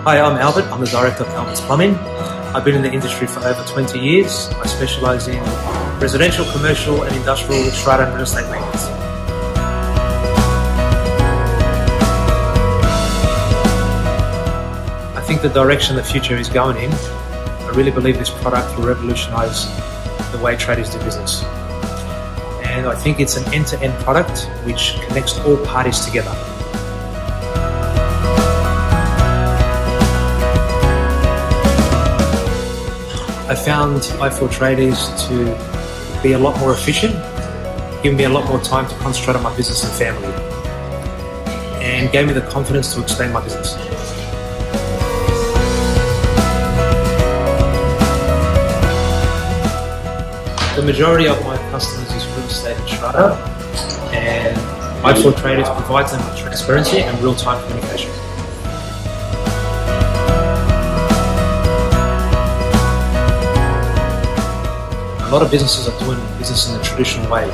Hi, I'm Albert. I'm the director of Albert's Plumbing. I've been in the industry for over 20 years. I specialise in residential, commercial and industrial strata and real estate maintenance. I think the direction the future is going in, I really believe this product will revolutionise the way tradies do business. And I think it's an end-to-end product which connects all parties together. I found i4Tradies to be a lot more efficient, giving me a lot more time to concentrate on my business and family, and gave me the confidence to expand my business. The majority of my customers is real estate and strata, and i4Tradies provides them with transparency and real-time communication. A lot of businesses are doing business in the traditional way.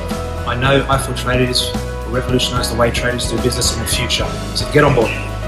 I know i4Tradies will revolutionise the way traders do business in the future, so get on board.